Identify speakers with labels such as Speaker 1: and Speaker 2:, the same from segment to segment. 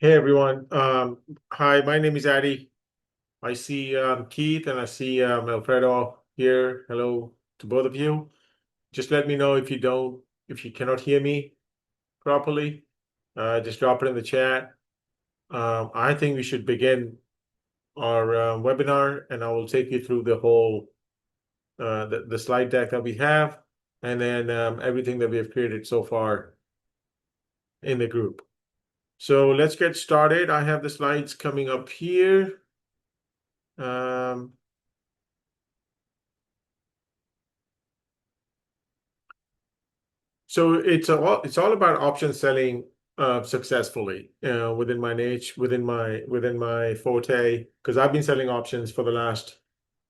Speaker 1: Hey everyone. Hi, my name is Addy. I see Keith and I see Alfredo here. Hello to both of you. Just let me know if you cannot hear me properly. Just drop it in the chat. I think we should begin our webinar, and I will take you through the whole the slide deck that we have, and then everything that we have created so far in the group. So let's get started. I have the slides coming up here. So it's all about option selling successfully within my niche, within my forte, because I've been selling options for the last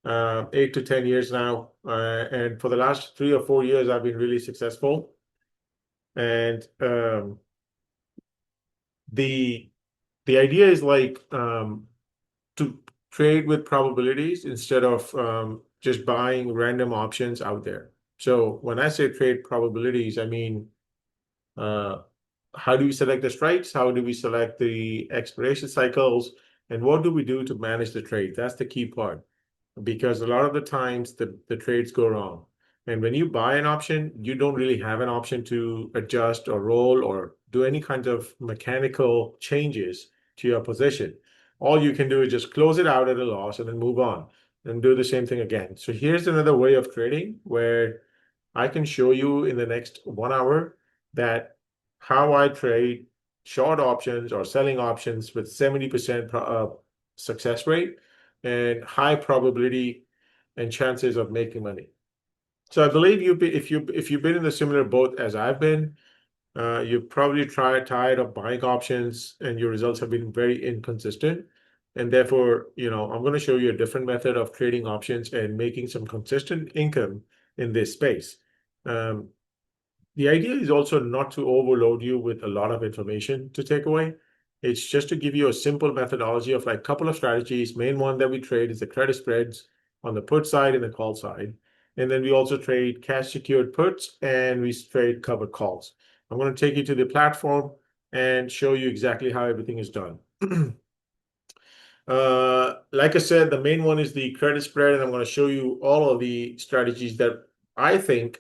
Speaker 1: 8 to 10 years now, and for the last 3 or 4 years I've been really successful. And the the idea is like to trade with probabilities instead of just buying random options out there. So when I say trade probabilities, I mean uh, how do we select the strikes? How do we select the expiration cycles? And what do we do to manage the trade? That's the key part, because a lot of the times the trades go wrong. And when you buy an option, you don't really have an option to adjust or roll or do any kind of mechanical changes to your position. All you can do is just close it out at a loss and then move on and do the same thing again. So here's another way of trading where I can show you in the next 1 hour that how I trade short options or selling options with 70% success rate and high probability and chances of making money. So I believe if you've been in the similar boat as I've been, you've probably tired of buying options and your results have been very inconsistent. And therefore, I'm going to show you a different method of trading options and making some consistent income in this space. Um, the idea is also not to overload you with a lot of information to take away. It's just to give you a simple methodology of like a couple of strategies. Main one that we trade is the credit spreads on the put side and the call side. And then we also trade cash secured puts and we trade covered calls. I'm going to take you to the platform and show you exactly how everything is done. Like I said, the main one is the credit spread, and I'm going to show you all of the strategies that I think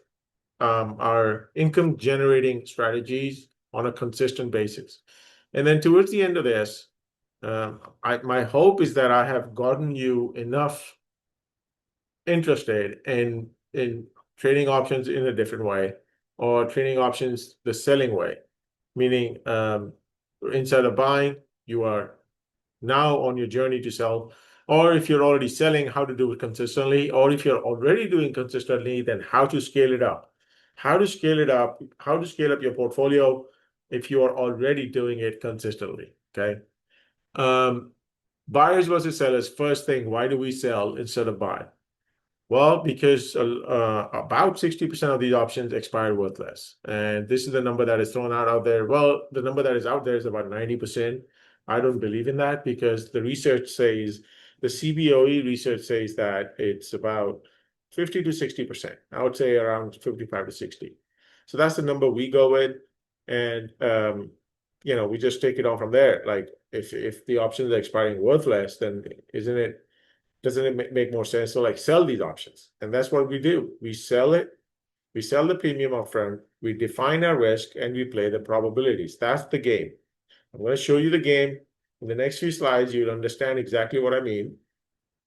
Speaker 1: are income generating strategies on a consistent basis. And then towards the end of this, my hope is that I have gotten you enough interested in trading options in a different way or trading options the selling way, meaning instead of buying, you are now on your journey to sell. Or if you're already selling, how to do it consistently. Or if you're already doing consistently, then how to scale it up. How to scale it up, how to scale up your portfolio if you are already doing it consistently. Okay. Um, Buyers versus sellers. First thing, why do we sell instead of buy? Well, because about 60% of these options expire worthless. And this is the number that is thrown out there. Well, the number that is out there is about 90%. I don't believe in that because the research says, the CBOE research says that it's about 50 to 60%. I would say around 55 to 60. So that's the number we go with. And, we just take it on from there. Like if the options are expiring worthless, then doesn't it make more sense to like sell these options? And that's what we do. We sell it. We sell the premium upfront. We define our risk and we play the probabilities. That's the game. I'm going to show you the game. In the next few slides, you'll understand exactly what I mean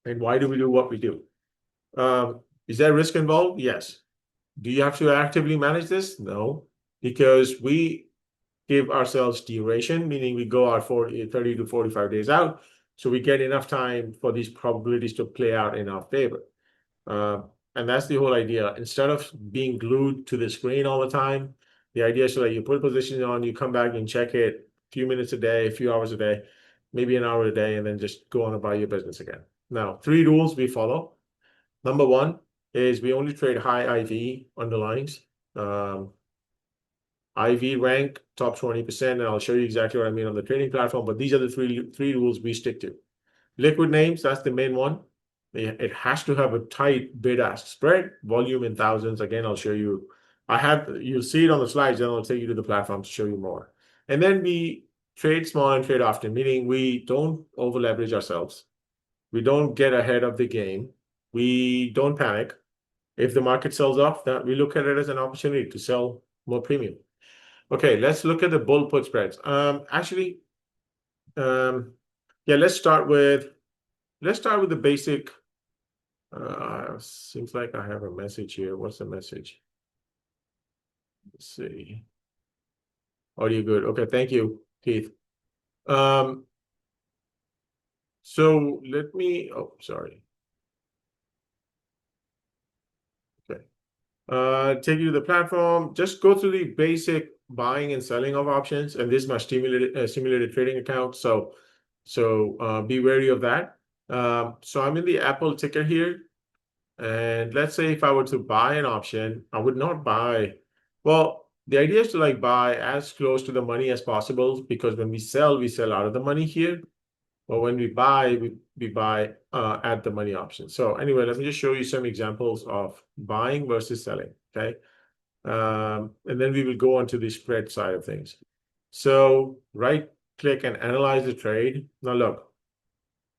Speaker 1: and why do we do what we do. Is there risk involved? Yes. Do you have to actively manage this? No, because we give ourselves duration, meaning we go out for 30 to 45 days out. So we get enough time for these probabilities to play out in our favor. And that's the whole idea. Instead of being glued to the screen all the time, the idea is that you put positions on, you come back and check it a few minutes a day, a few hours a day, maybe an hour a day, and then just go on about your business again. Now, 3 rules we follow. Number 1 is we only trade high IV underlyings. IV rank top 20%, and I'll show you exactly what I mean on the trading platform, but these are the three rules we stick to. Liquid names, that's the main one. It has to have a tight bid-ask spread, volume in thousands. Again, I'll show you. You'll see it on the slides, then I'll take you to the platform to show you more. And then we trade small and trade often, meaning we don't over leverage ourselves. We don't get ahead of the game. We don't panic. If the market sells off, that we look at it as an opportunity to sell more premium. Okay, let's look at the bull put spreads. Actually, yeah, let's start with the basic. Seems like I have a message here. What's the message? Let's see. Audio good. Okay, thank you, Keith. So let me. Oh, sorry. Okay. Take you to the platform. Just go through the basic buying and selling of options, and this is my simulated trading account. So be wary of that. So I'm in the Apple ticker here, and let's say if I were to buy an option, I would not buy. Well, the idea is to like buy as close to the money as possible, because when we sell out of the money here. But when we buy, we buy at the money option. So anyway, let me just show you some examples of buying versus selling. Okay. And then we will go on to the spread side of things. So right click and analyze the trade. Now look,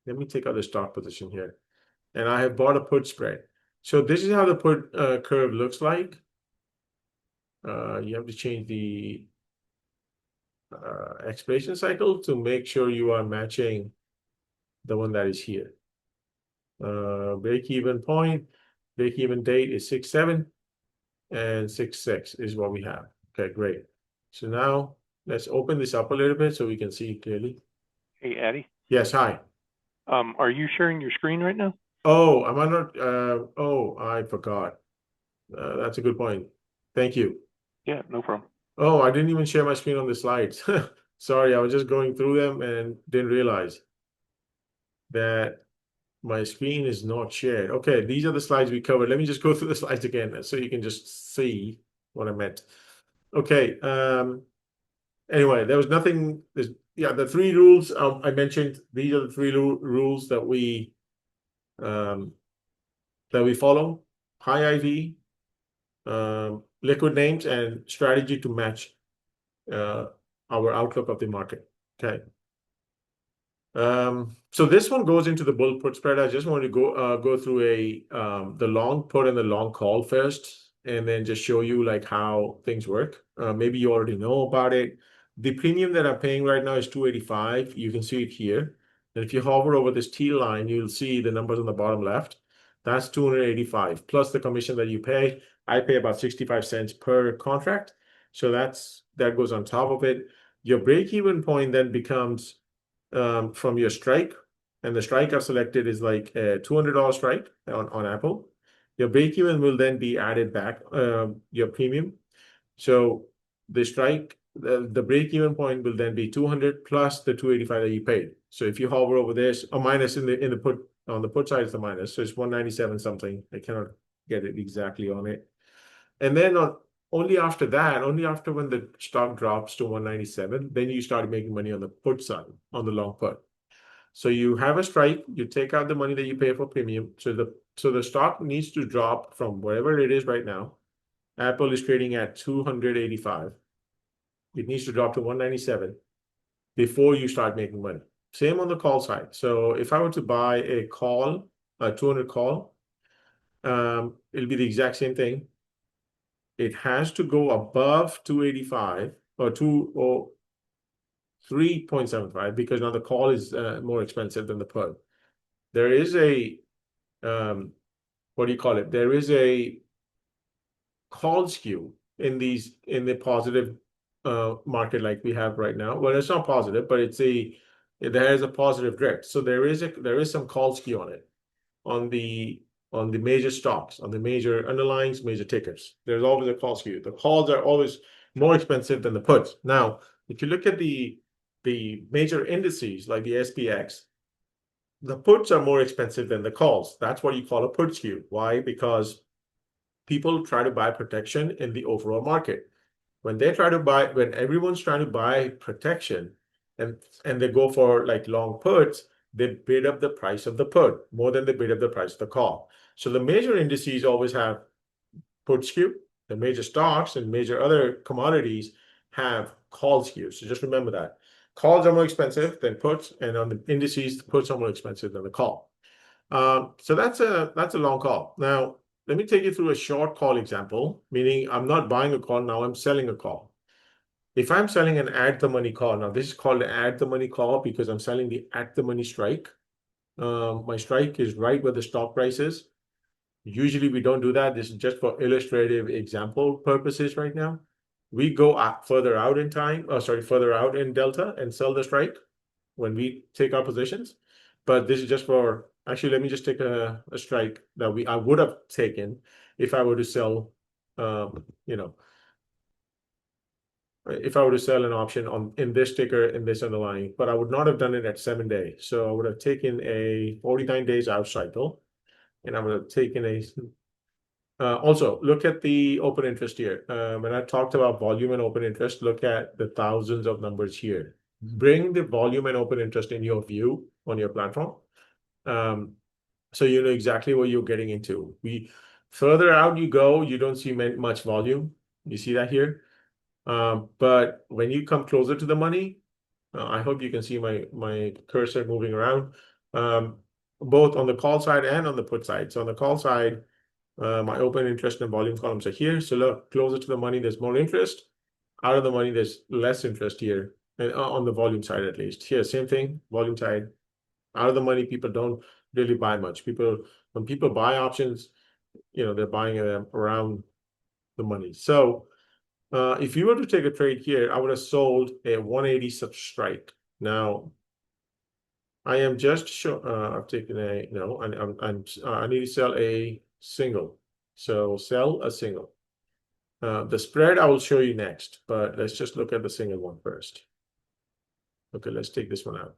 Speaker 1: let me take out the stock position here. And I have bought a put spread. So this is how the put curve looks like. You have to change the expiration cycle to make sure you are matching the one that is here. Break-even point, break-even date is 6/7, and 6/6 is what we have. Okay, great. So now let's open this up a little bit so we can see clearly.
Speaker 2: Hey, Addy.
Speaker 1: Yes, hi.
Speaker 2: Are you sharing your screen right now?
Speaker 1: Oh, am I not? Oh, I forgot. That's a good point. Thank you.
Speaker 2: Yeah, no problem.
Speaker 1: Oh, I didn't even share my screen on the slides. Sorry, I was just going through them and didn't realize that my screen is not shared. Okay, these are the slides we covered. Let me just go through the slides again so you can just see what I meant. Okay. Anyway, there was nothing. Yeah, the three rules I mentioned. These are the three rules that we follow: high IV, liquid names, and strategy to match our outlook of the market. Okay. So this one goes into the bull put spread. I just wanted to go through the long put and the long call first, and then just show you like how things work. Maybe you already know about it. The premium that I'm paying right now is 285. You can see it here. And if you hover over this T line, you'll see the numbers on the bottom left. That's 285 plus the commission that you pay. I pay about 65 cents per contract. So that goes on top of it. Your break-even point then becomes from your strike, and the strike I've selected is like a $200 strike on Apple. Your break-even will then be added back, your premium. So the strike, the break-even point will then be 200 plus the 285 that you paid. So if you hover over this, a minus in the put, on the put side is the minus, so it's 197 something. I cannot get it exactly on it. And then only after that, only after when the stock drops to 197, then you start making money on the put side, on the long put. So you have a strike, you take out the money that you pay for premium. So the stock needs to drop from wherever it is right now. Apple is trading at 285. It needs to drop to 197 before you start making money. Same on the call side. So if I were to buy a 200 call, it'll be the exact same thing. It has to go above 285 or 3.75, because now the call is more expensive than the put. There is a what do you call it? There is a call skew in the positive market like we have right now. Well, it's not positive, but there is a positive drift. So there is some call skew on it, on the major stocks, on the major underlyings, major tickers. There's always a call skew. The calls are always more expensive than the puts. Now, if you look at the major indices like the SPX, the puts are more expensive than the calls. That's what you call a put skew. Why? Because people try to buy protection in the overall market. When everyone's trying to buy protection, and they go for like long puts, they bid up the price of the put more than they bid up the price of the call. So the major indices always have put skew. The major stocks and major other commodities have call skew. So just remember that. calls are more expensive than puts, and on the indices, the puts are more expensive than the call. So that's a long call. Now, let me take you through a short call example, meaning I'm not buying a call now, I'm selling a call. If I'm selling an at the money call, now this is called an at the money call because I'm selling the at the money strike. My strike is right where the stock price is. Usually we don't do that. This is just for illustrative example purposes right now. We go further out in time, further out in delta and sell the strike when we take our positions. But this is just for, actually, let me just take a strike that I would have taken if I were to sell, if I were to sell an option in this ticker, in this underlying, but I would not have done it at 7 days. So I would have taken a 49 days out cycle, and I would have taken also look at the open interest here. When I talked about volume and open interest, look at the thousands of numbers here. Bring the volume and open interest in your view on your platform. So you know exactly what you're getting into. Further out you go, you don't see much volume. You see that here? But when you come closer to the money, I hope you can see my cursor moving around, both on the call side and on the put side. So on the call side, my open interest and volume columns are here. So look, closer to the money, there's more interest. Out of the money, there's less interest here, and on the volume side at least. Here, same thing, volume side. Out of the money, people don't really buy much. When people buy options, they're buying them around the money. So if you were to take a trade here, I would have sold a 180 strike. Now, I am just I've taken a no. I need to sell a single. So sell a single. The spread I will show you next, but let's just look at the single one first. Okay, let's take this one out.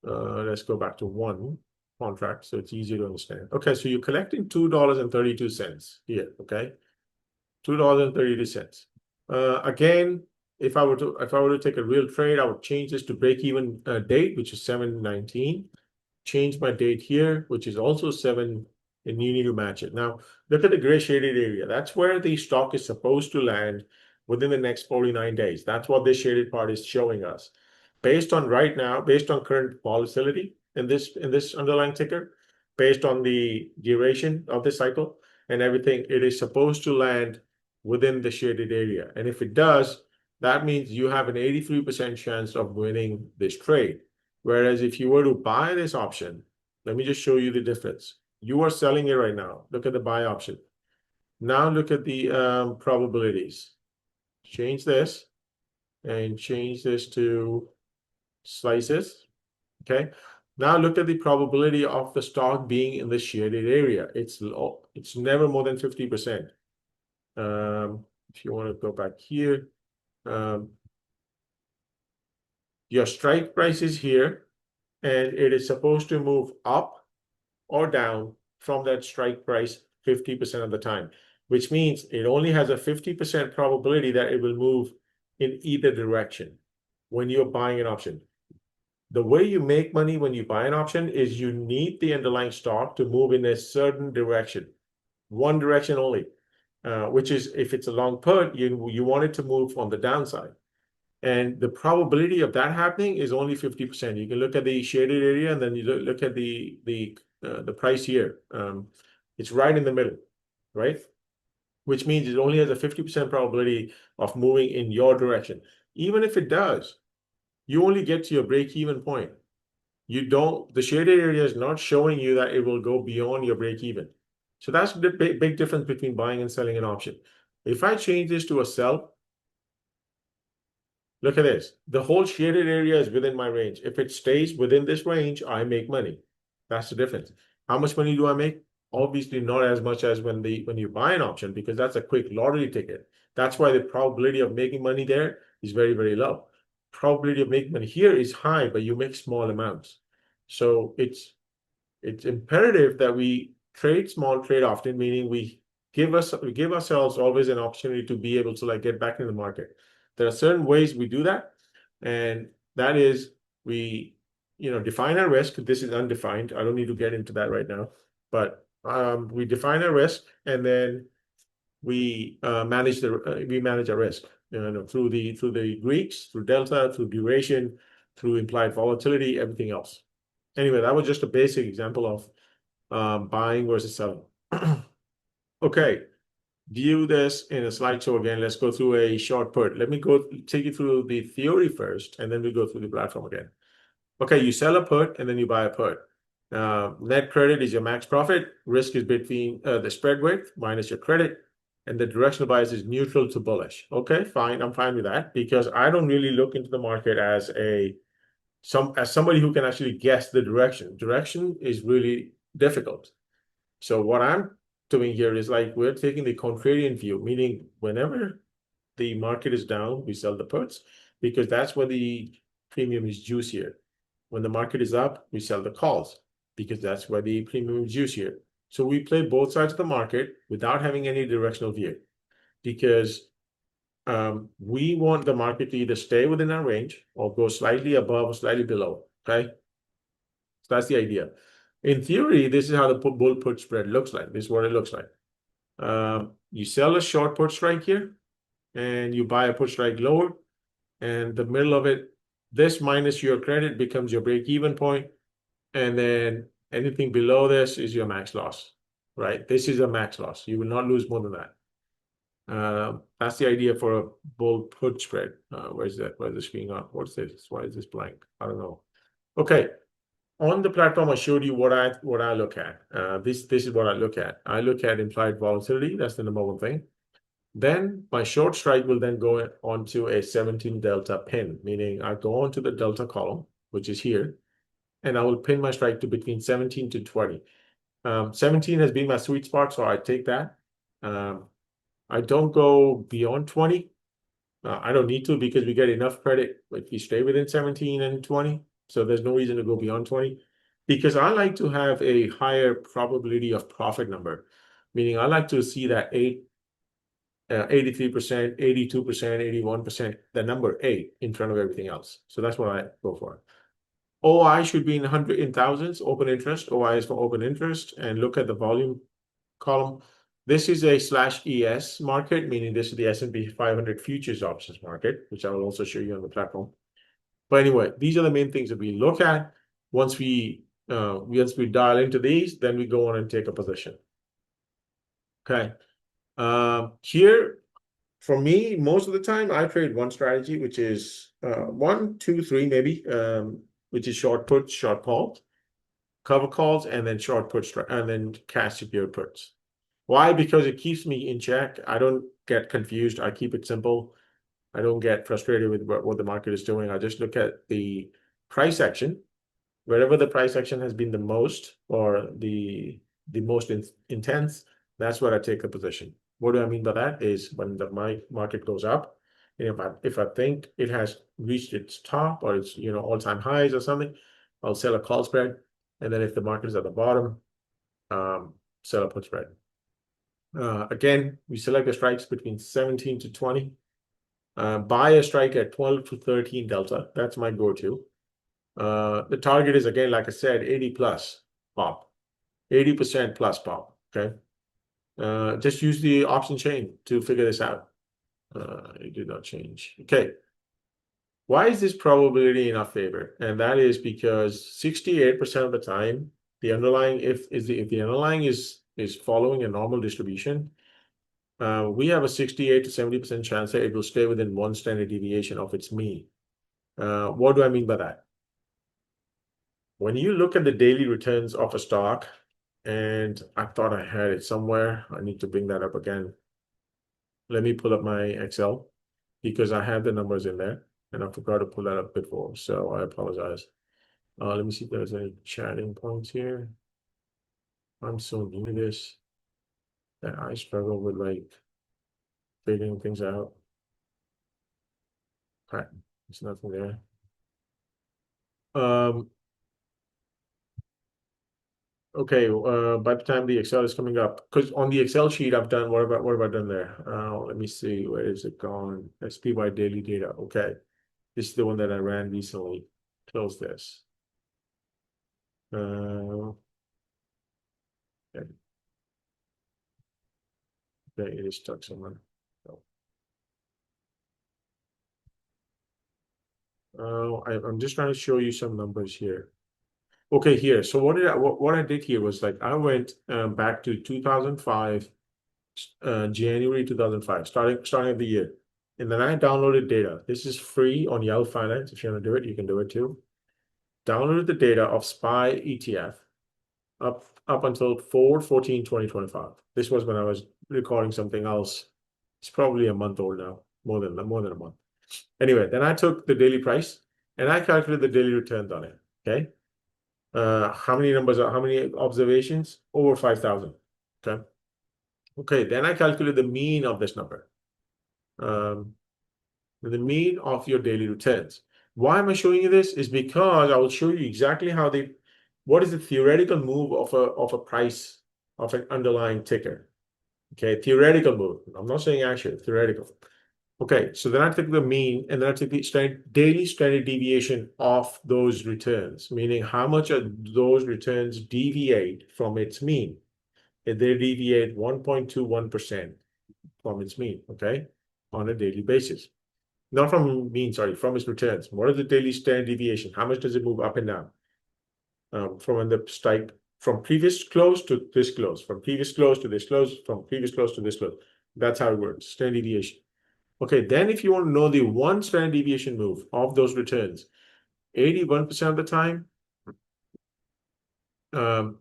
Speaker 1: Let's go back to one contract so it's easier to understand. Okay, so you're collecting $2.32 here. Okay, $2.32. Again, if I were to take a real trade, I would change this to break even date, which is 7/19. Change my date here, which is also 7, and you need to match it. Now, look at the gray shaded area. That's where the stock is supposed to land within the next 49 days. That's what this shaded part is showing us. Based on right now, based on current volatility in this underlying ticker, based on the duration of the cycle and everything, it is supposed to land within the shaded area. And if it does, that means you have an 83% chance of winning this trade. Whereas if you were to buy this option, let me just show you the difference. You are selling it right now. Look at the buy option. Now look at the probabilities. Change this and change this to slices. Okay. Now look at the probability of the stock being in the shaded area. It's low. It's never more than 50%. If you want to go back here, your strike price is here, and it is supposed to move up or down from that strike price 50% of the time, which means it only has a 50% probability that it will move in either direction when you're buying an option. The way you make money when you buy an option is you need the underlying stock to move in a certain direction, one direction only, which is if it's a long put, you want it to move on the downside. And the probability of that happening is only 50%. You can look at the shaded area and then you look at the price here. It's right in the middle, right? Which means it only has a 50% probability of moving in your direction. Even if it does, you only get to your break-even point. The shaded area is not showing you that it will go beyond your break-even. So that's the big difference between buying and selling an option. If I change this to a sell, look at this. The whole shaded area is within my range. If it stays within this range, I make money. That's the difference. How much money do I make? Obviously not as much as when you buy an option, because that's a quick lottery ticket. That's why the probability of making money there is very, very low. Probability of making money here is high, but you make small amounts. So it's imperative that we trade small, trade often, meaning we give ourselves always an opportunity to be able to get back in the market. There are certain ways we do that, and that is we define our risk. This is undefined. I don't need to get into that right now, but we define our risk, and then we manage our risk. through the Greeks, through delta, through duration, through implied volatility, everything else. Anyway, that was just a basic example of buying versus selling. Okay, view this in a slideshow again. Let's go through a short put. Let me take you through the theory first, and then we go through the platform again. Okay, you sell a put and then you buy a put. Net credit is your max profit. Risk is between the spread width minus your credit, and the directional bias is neutral to bullish. Okay, fine. I'm fine with that because I don't really look into the market as somebody who can actually guess the direction. Direction is really difficult. So what I'm doing here is like we're taking the contrarian view, meaning whenever the market is down, we sell the puts because that's where the premium is juicier. When the market is up, we sell the calls because that's where the premium is juicier. So we play both sides of the market without having any directional view because we want the market to either stay within our range or go slightly above or slightly below. Okay. So that's the idea. In theory, this is how the bull put spread looks like. This is what it looks like. You sell a short put strike here and you buy a put strike lower, and the middle of it, this minus your credit becomes your break-even point, and then anything below this is your max loss, right? This is a max loss. You will not lose more than that. That's the idea for a bull put spread. Where's that? Where's the screen on? What's this? Why is this blank? I don't know. Okay. On the platform, I showed you what I look at. This is what I look at. I look at implied volatility. That's the number one thing. Then my short strike will then go onto a 17 delta pin, meaning I go onto the delta column, which is here, and I will pin my strike to between 17 to 20. 17 has been my sweet spot, so I take that. I don't go beyond 20. I don't need to because we get enough credit if you stay within 17 and 20. So there's no reason to go beyond 20 because I like to have a higher probability of profit number, meaning I like to see that 83%, 82%, 81%, the number 8 in front of everything else. So that's what I go for. OI should be in thousands, open interest. OI is for open interest, and look at the volume column. This is a /ES market, meaning this is the S&P 500 futures options market, which I will also show you on the platform. But anyway, these are the main things that we look at. Once we dial into these, then we go on and take a position. Okay. Here, for me, most of the time, I trade one strategy, which is 1, 2, 3, maybe, which is short puts, short calls, cover calls, and then short puts, and then cash secured puts. Why? Because it keeps me in check. I don't get confused. I keep it simple. I don't get frustrated with what the market is doing. I just look at the price action. Wherever the price action has been the most or the most intense, that's where I take a position. What do I mean by that? Is when my market goes up, and if I think it has reached its top or it's all-time highs or something, I'll sell a call spread, and then if the market is at the bottom, sell a put spread. Again, we select the strikes between 17 to 20. Buy a strike at 12 to 13 delta. That's my go-to. The target is, again, like I said, 80 plus pop, 80% plus pop. Okay. Just use the option chain to figure this out. It did not change. Okay. Why is this probability in our favor? And that is because 68% of the time, the underlying, if the underlying is following a normal distribution, we have a 68 to 70% chance that it will stay within one standard deviation of its mean. What do I mean by that? When you look at the daily returns of a stock, and I thought I had it somewhere, I need to bring that up again. Let me pull up my Excel because I have the numbers in there and I forgot to pull that up before, so I apologize. Let me see if there's any chatting points here. I'm so new to this that I struggle with like figuring things out. Okay, there's nothing there. Okay, by the time the Excel is coming up, because on the Excel sheet I've done, what have I done there? Let me see, where is it gone? SPY daily data. Okay, this is the one that I ran recently. Close this. Okay. Okay, it is stuck somewhere. I'm just trying to show you some numbers here. Okay, here. So what I did here was like I went back to 2005, January 2005, starting of the year, and then I downloaded data. This is free on Yahoo Finance. If you want to do it, you can do it too. Downloaded the data of SPY ETF up until 4/14/2025. This was when I was recording something else. It's probably a month old now, more than a month. Anyway, then I took the daily price and I calculated the daily returns on it. Okay. How many observations? Over 5,000. Okay. Okay, then I calculated the mean of this number. The mean of your daily returns. Why am I showing you this? Is because I will show you exactly what is the theoretical move of a price of an underlying ticker. Okay, theoretical move. I'm not saying actual, theoretical. Okay, so then I took the mean and then I took the daily standard deviation of those returns, meaning how much of those returns deviate from its mean. And they deviate 1.21% from its mean, okay, on a daily basis. Not from mean, sorry, from its returns. What is the daily standard deviation? How much does it move up and down? From when the strike from previous close to this close, from previous close to this close, from previous close to this close. That's how it works, standard deviation. Okay, then if you want to know the one standard deviation move of those returns, 81% of the time, the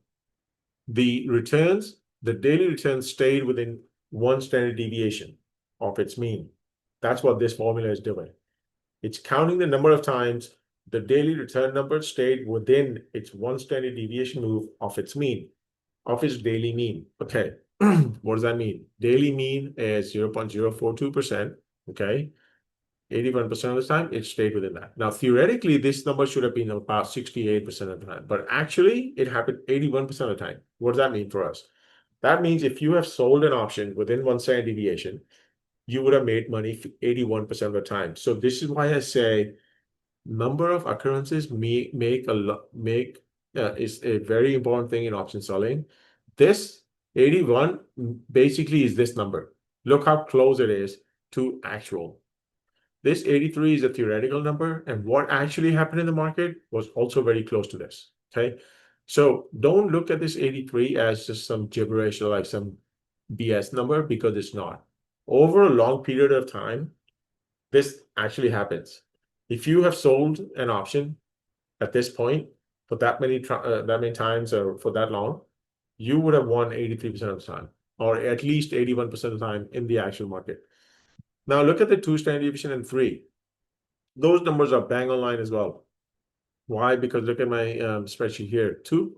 Speaker 1: daily returns stayed within one standard deviation of its mean. That's what this formula is doing. It's counting the number of times the daily return number stayed within its one standard deviation move of its mean, of its daily mean. Okay, what does that mean? Daily mean is 0.042%, okay? 81% of the time, it stayed within that. Now, theoretically, this number should have been about 68% of the time, but actually, it happened 81% of the time. What does that mean for us? That means if you have sold an option within one standard deviation, you would have made money 81% of the time. So this is why I say number of occurrences is a very important thing in option selling. This 81 basically is this number. Look how close it is to actual. This 83 is a theoretical number, and what actually happened in the market was also very close to this. Okay, so don't look at this 83 as just some gibberish or like some BS number, because it's not. Over a long period of time, this actually happens. If you have sold an option at this point for that many times or for that long, you would have won 83% of the time, or at least 81% of the time in the actual market. Now look at the 2 standard deviation and 3. Those numbers are bang on line as well. Why? Because look at my spreadsheet here. Two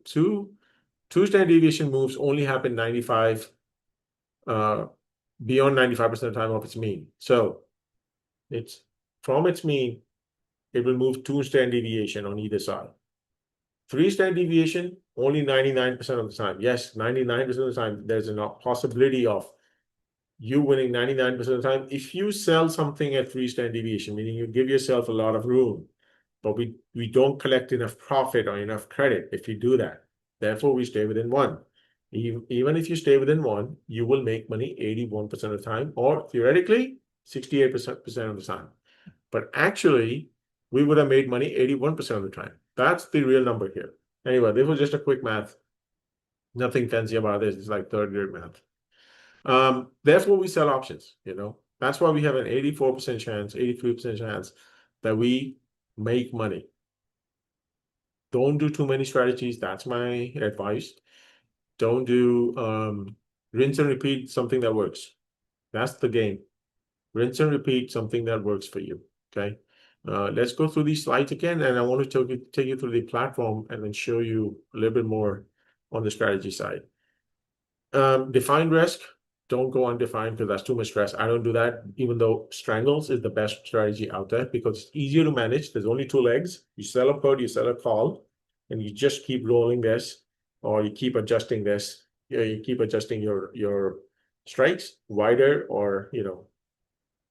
Speaker 1: standard deviation moves only happen 95 beyond 95% of the time of its mean. So it's from its mean, it will move 2 standard deviation on either side. 3 standard deviation, only 99% of the time. Yes, 99% of the time, there's a possibility of you winning 99% of the time. If you sell something at 3 standard deviation, meaning you give yourself a lot of room, but we don't collect enough profit or enough credit if you do that. Therefore, we stay within 1. Even if you stay within 1, you will make money 81% of the time, or theoretically 68% of the time. But actually, we would have made money 81% of the time. That's the real number here. Anyway, this was just a quick math. Nothing fancy about this. It's like third grade math. Therefore, we sell options, That's why we have an 84% chance, 83% chance that we make money. Don't do too many strategies. That's my advice. Don't do rinse and repeat something that works. That's the game. Rinse and repeat something that works for you. Okay. Let's go through these slides again, and I want to take you through the platform and then show you a little bit more on the strategy side. Define risk. Don't go undefined because that's too much stress. I don't do that, even though strangles is the best strategy out there because it's easier to manage. There's only 2 legs. You sell a put, you sell a call, and you just keep rolling this, or you keep adjusting this. You keep adjusting your strikes wider or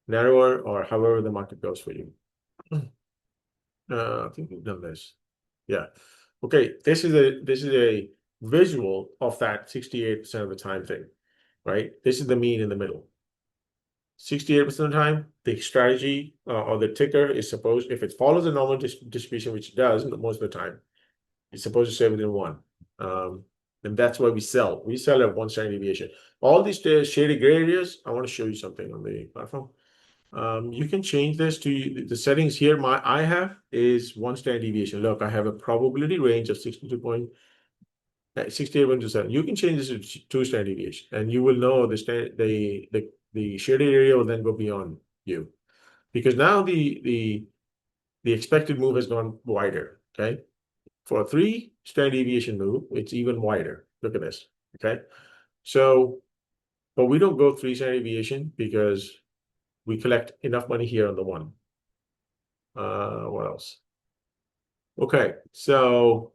Speaker 1: narrower, or however the market goes for you. I think we've done this. Yeah. Okay. This is a visual of that 68% of the time thing, right? This is the mean in the middle. 68% of the time, the strategy or the ticker is supposed, if it follows a normal distribution, which it does most of the time, it's supposed to stay within one. And that's why we sell. We sell at one standard deviation. All these shaded gray areas, I want to show you something on the platform. You can change this to the settings here. I have is one standard deviation. Look, I have a probability range of 68.27. You can change this to two standard deviation, and you will know the shaded area will then go beyond you, because now the expected move has gone wider. Okay, for a 3 standard deviation move, it's even wider. Look at this. Okay, so but we don't go 3 standard deviation because we collect enough money here on the one. What else? Okay, so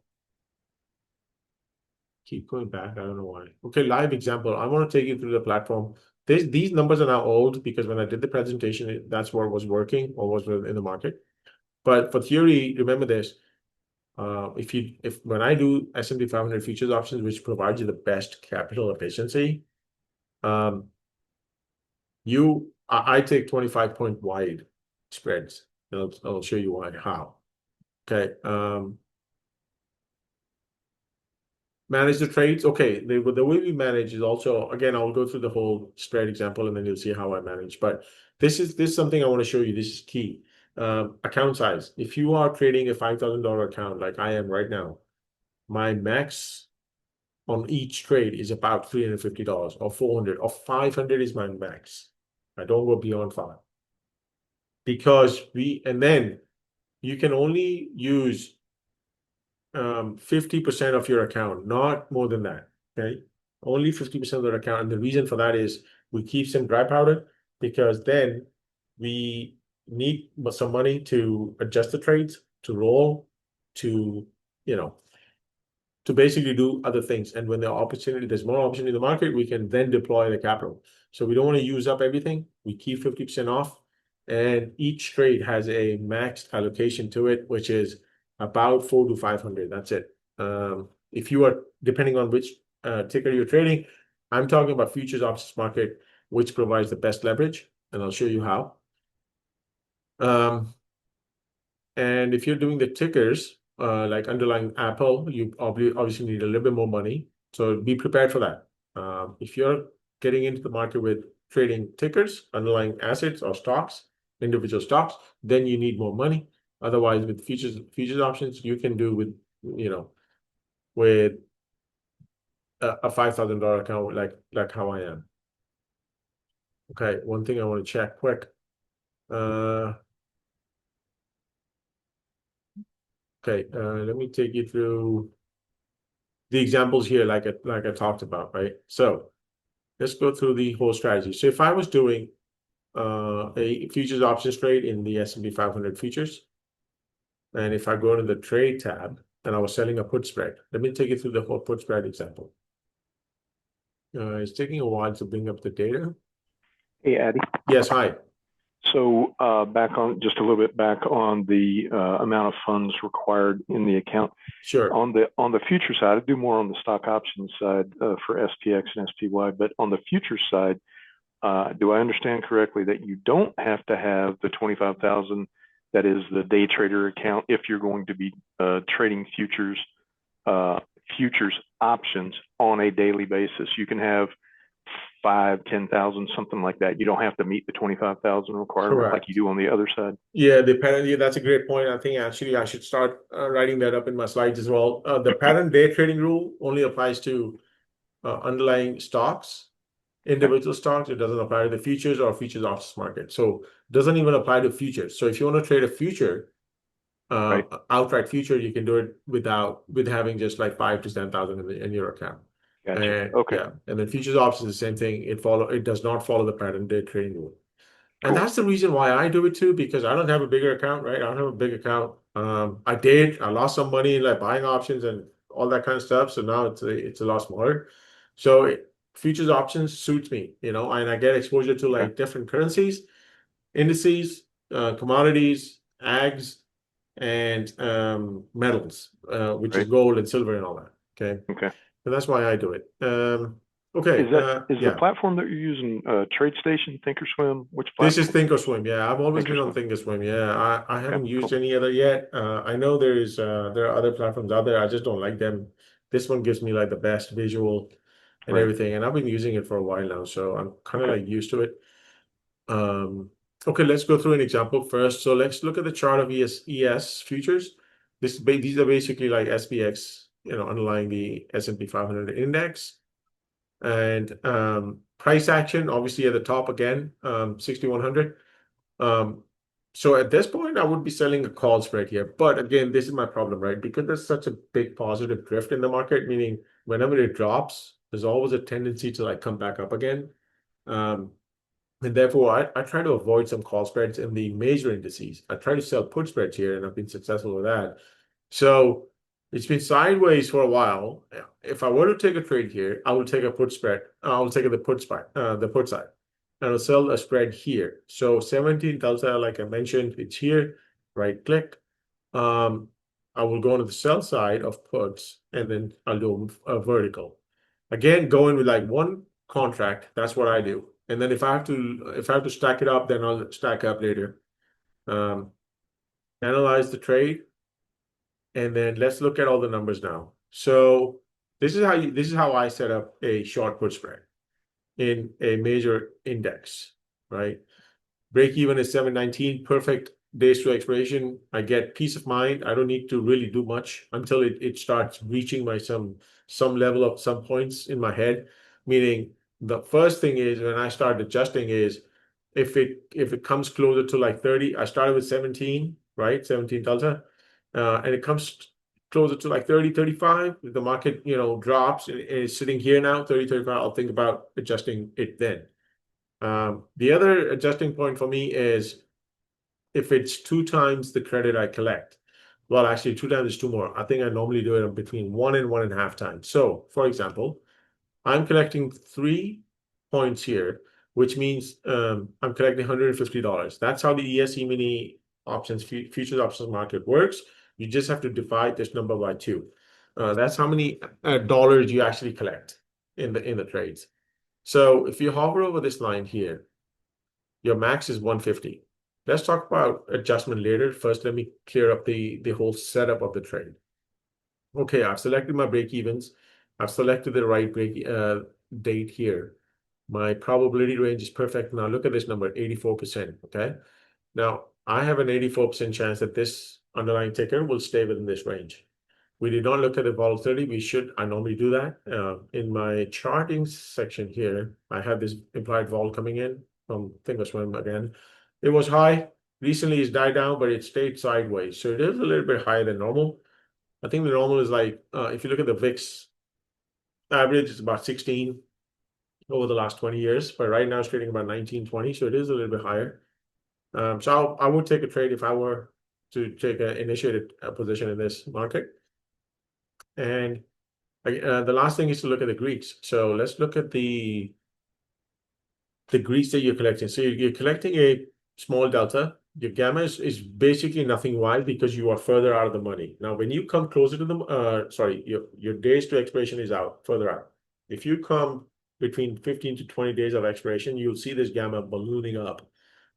Speaker 1: keep going back. I don't know why. Okay, live example. I want to take you through the platform. These numbers are now old because when I did the presentation, that's what was working or was in the market. But for theory, remember this. If when I do S&P 500 futures options, which provides you the best capital efficiency, I take 25-point wide spreads. I'll show you why, how. Okay. Manage the trades. Okay, the way we manage is also, again, I'll go through the whole spread example and then you'll see how I manage. But this is something I want to show you. This is key. Account size. If you are trading a $5,000 account like I am right now, my max on each trade is about $350 or $400 or $500 is my max. I don't go beyond 5 because and then you can only use 50% of your account, not more than that. Okay, only 50% of their account. And the reason for that is we keep some dry powder because then we need some money to adjust the trades, to roll, to to basically do other things. And when there's more opportunity in the market, we can then deploy the capital. So we don't want to use up everything. We keep 50% off, and each trade has a max allocation to it, which is about 400 to 500. That's it. If you are, depending on which ticker you're trading, I'm talking about futures options market, which provides the best leverage, and I'll show you how. And if you're doing the tickers, like underlying Apple, you obviously need a little bit more money. So be prepared for that. If you're getting into the market with trading tickers, underlying assets or stocks, individual stocks, then you need more money. Otherwise, with futures options, you can do with with a $5,000 account like how I am. Okay, one thing I want to check quick. Okay, let me take you through the examples here, like I talked about, right? So let's go through the whole strategy. So if I was doing a futures options trade in the S&P 500 futures, and if I go to the trade tab and I was selling a put spread, let me take you through the whole put spread example. It's taking a while to bring up the data.
Speaker 2: Hey, Addy.
Speaker 1: Yes, hi.
Speaker 2: So back on just a little bit back on the amount of funds required in the account.
Speaker 1: Sure.
Speaker 2: On the future side, I do more on the stock options side for SPX and SPY. But on the future side, do I understand correctly that you don't have to have the 25,000 that is the day trader account if you're going to be trading futures options on a daily basis? You can have 5, 10,000, something like that. You don't have to meet the 25,000 requirement.
Speaker 1: Correct.
Speaker 2: Like you do on the other side.
Speaker 1: Yeah, that's a great point. I think actually I should start writing that up in my slides as well. The pattern day trading rule only applies to underlying stocks, individual stocks. It doesn't apply to the futures or futures options market. So it doesn't even apply to futures. So if you want to trade a future,
Speaker 2: Right.
Speaker 1: outright future, you can do it with having just like 5 to 10,000 in your account.
Speaker 2: Gotcha.
Speaker 1: And
Speaker 2: Okay.
Speaker 1: yeah, and then futures options is the same thing. It does not follow the pattern day trading rule. And
Speaker 2: Cool.
Speaker 1: that's the reason why I do it too, because I don't have a bigger account, right? I don't have a big account. I lost some money like buying options and all that kind of stuff. So now it's a lot smaller. So futures options suits me, and I get exposure to like different currencies, indices, commodities, ags, and metals, which is gold and silver and all that. Okay.
Speaker 2: Okay.
Speaker 1: So that's why I do it. Okay. Okay,
Speaker 2: Is the
Speaker 1: yeah.
Speaker 2: platform that you're using TradeStation, Thinkorswim? Which
Speaker 1: This is
Speaker 2: platform?
Speaker 1: Thinkorswim. Yeah, I've always been on
Speaker 2: Thinkorswim.
Speaker 1: Thinkorswim. Yeah, I
Speaker 2: Okay,
Speaker 1: haven't used
Speaker 2: cool.
Speaker 1: any other yet. I know there are other platforms out there. I just don't like them. This one gives me like the best visual and
Speaker 2: Right.
Speaker 1: everything, and I've been using it for a while now, so I'm kind of
Speaker 2: Okay.
Speaker 1: like used to it. Okay, let's go through an example first. So let's look at the chart of ES futures. These are basically like SPX, underlying the S&P 500 index. And price action, obviously at the top again, 6,100. So at this point, I would be selling a call spread here. But again, this is my problem, right? Because there's such a big positive drift in the market, meaning whenever it drops, there's always a tendency to like come back up again. Um, and therefore, I try to avoid some call spreads in the major indices. I try to sell put spreads here, and I've been successful with that. So it's been sideways for a while. If I were to take a trade here, I will take a put spread. I will take the put spread, the put side, and I'll sell a spread here. So 17 delta, like I mentioned, it's here. Right click. Um, I will go into the sell side of puts, and then I'll do a vertical. Again, going with like one contract. That's what I do. And then if I have to stack it up, then I'll stack up later. Um, Analyze the trade, and then let's look at all the numbers now. So this is how I set up a short put spread in a major index, right? Break even is 719, perfect days to expiration. I get peace of mind. I don't need to really do much until it starts reaching my some level of some points in my head. Meaning the first thing is when I start adjusting is if it comes closer to like 30, I started with 17, right? 17 delta. And it comes closer to like 30, 35, the market, drops and is sitting here now, 30, 35, I'll think about adjusting it then. The other adjusting point for me is if it's 2 times the credit I collect. Well, actually, 2 times is two more. I think I normally do it between 1 and 1.5 times. So, for example, I'm collecting 3 points here, which means I'm collecting $150. That's how the ESE mini futures options market works. You just have to divide this number by 2. That's how many dollars you actually collect in the trades. So if you hover over this line here, your max is 150. Let's talk about adjustment later. First, let me clear up the whole setup of the trade. Okay, I've selected my break evens. I've selected the right break date here. My probability range is perfect. Now look at this number, 84%. Okay. Now I have an 84% chance that this underlying ticker will stay within this range. We did not look at the volatility. I normally do that. In my charting section here, I have this implied vol coming in from Thinkorswim again. It was high. Recently it's died down, but it stayed sideways. So it is a little bit higher than normal. I think the normal is like, if you look at the VIX average, it's about 16 over the last 20 years, but right now it's trading about 19, 20. So it is a little bit higher. So I would take a trade if I were to initiate a position in this market. And the last thing is to look at the Greeks. So let's look at the Greeks that you're collecting. So you're collecting a small delta. Your gamma is basically nothing. Why? Because you are further out of the money. Now, when you come closer to your days to expiration is out, further out. If you come between 15 to 20 days of expiration, you'll see this gamma ballooning up,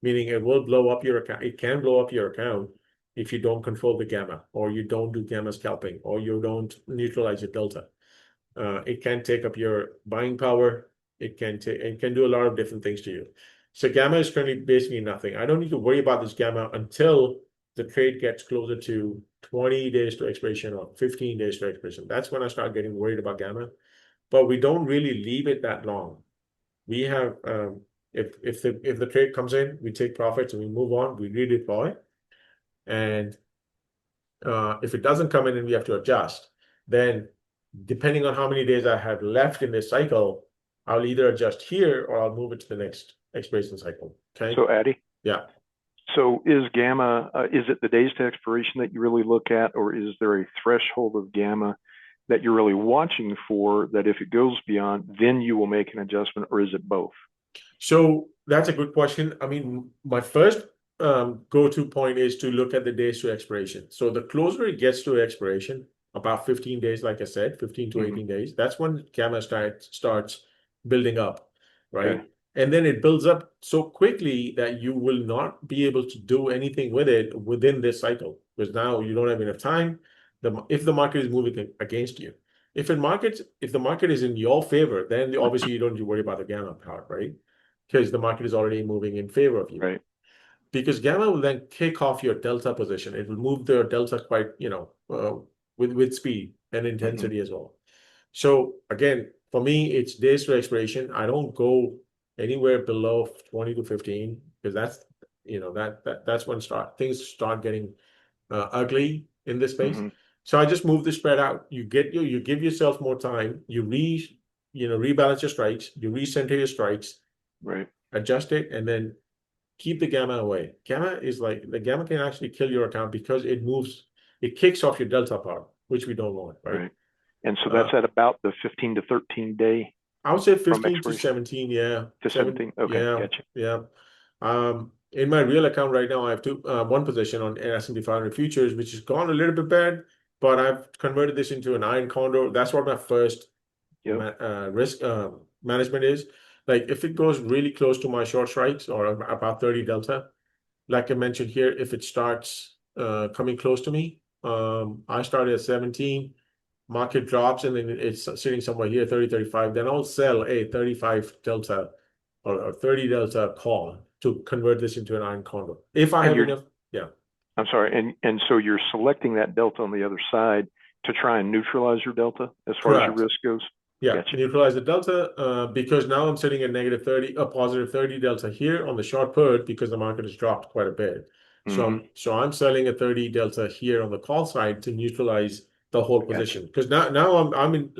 Speaker 1: meaning it will blow up your account. It can blow up your account if you don't control the gamma, or you don't do gamma scalping, or you don't neutralize your delta. It can take up your buying power. It can do a lot of different things to you. So gamma is currently basically nothing. I don't need to worry about this gamma until the trade gets closer to 20 days to expiration or 15 days to expiration. That's when I start getting worried about gamma. But we don't really leave it that long. We have if the trade comes in, we take profits and we move on. We redeploy, and if it doesn't come in and we have to adjust, then depending on how many days I have left in this cycle, I'll either adjust here or I'll move it to the next expiration cycle. Okay.
Speaker 2: So Addy,
Speaker 1: Yeah.
Speaker 2: so is gamma, is it the days to expiration that you really look at, or is there a threshold of gamma that you're really watching for that if it goes beyond, then you will make an adjustment, or is it both?
Speaker 1: So that's a good question. I mean, my first go-to point is to look at the days to expiration. So the closer it gets to expiration, about 15 days, like I said, 15 to 18 days, that's when gamma starts building up, right?
Speaker 2: Okay.
Speaker 1: And then it builds up so quickly that you will not be able to do anything with it within this cycle, because now you don't have enough time. If the market is moving against you, if the market is in your favor, then obviously you don't need to worry about the gamma part, right? Because the market is already moving in favor of you.
Speaker 2: Right.
Speaker 1: Because gamma will then kick off your delta position. It will move the delta quite, with speed and intensity as well. So again, for me, it's days to expiration. I don't go anywhere below 20 to 15, because that's when things start getting ugly in this space. So I just move the spread out. You give yourself more time. You rebalance your strikes. You recenter your strikes.
Speaker 2: Right.
Speaker 1: Adjust it, and then keep the gamma away. The gamma can actually kill your account because it kicks off your delta part, which we don't want, right?
Speaker 2: Right. And so that's at about the 15 to 13 day
Speaker 1: I would say
Speaker 2: from
Speaker 1: 15 to
Speaker 2: expiration
Speaker 1: 17, yeah.
Speaker 2: to 17. Okay,
Speaker 1: Yeah,
Speaker 2: gotcha.
Speaker 1: yeah. In my real account right now, I have one position on S&P 500 futures, which has gone a little bit bad, but I've converted this into an iron condor. That's what my first risk management is. Like if it goes really close to my short strikes or about 30 delta, like I mentioned here, if it starts coming close to me, I started at 17, market drops, and then it's sitting somewhere here, 30, 35, then I'll sell a 35 delta or 30 delta call to convert this into an iron condor. If I have enough, yeah.
Speaker 2: I'm sorry, and so you're selecting that delta on the other side to try and neutralize your delta as far as your
Speaker 1: Correct.
Speaker 2: risk goes?
Speaker 1: Yeah,
Speaker 2: Gotcha.
Speaker 1: neutralize the delta because now I'm sitting at negative 30, a positive 30 delta here on the short put because the market has dropped quite a bit. So I'm selling a 30 delta here on the call side to neutralize the whole position. Because now I'm in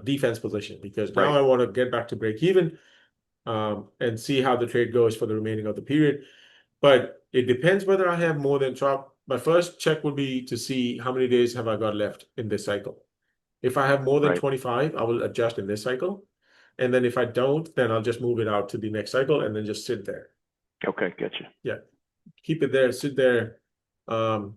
Speaker 1: defense position, because now
Speaker 2: Right.
Speaker 1: I want to get back to break even and see how the trade goes for the remaining of the period. But it depends whether I have more than drop. My first check would be to see how many days have I got left in this cycle. If I have more than
Speaker 2: Right.
Speaker 1: 25, I will adjust in this cycle. And then if I don't, then I'll just move it out to the next cycle and then just sit there.
Speaker 2: Okay, gotcha.
Speaker 1: Yeah. Keep it there, sit there, and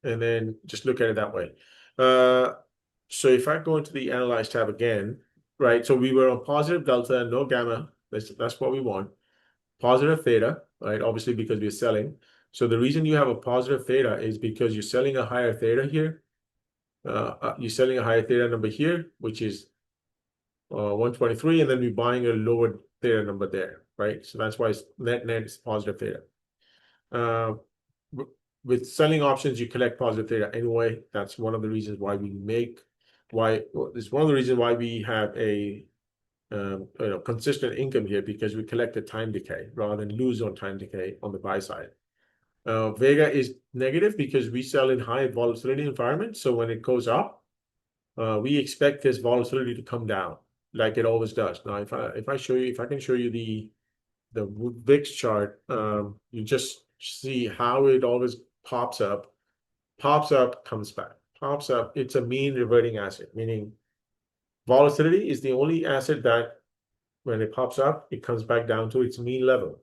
Speaker 1: then just look at it that way. So if I go into the Analyze tab again, right? So we were on positive delta, no gamma. That's what we want. Positive theta, right? Obviously, because we're selling. So the reason you have a positive theta is because you're selling a higher theta here. You're selling a higher theta number here, which is 123, and then we're buying a lower theta number there, right? So that's why net is positive theta. With selling options, you collect positive theta anyway. That's one of the reasons why it's one of the reasons why we have a consistent income here, because we collect the time decay rather than lose on time decay on the buy side. Vega is negative because we sell in high volatility environments. So when it goes up, we expect this volatility to come down like it always does. Now, if I can show you the VIX chart, you just see how it always pops up, comes back, pops up. It's a mean reverting asset, meaning volatility is the only asset that when it pops up, it comes back down to its mean level.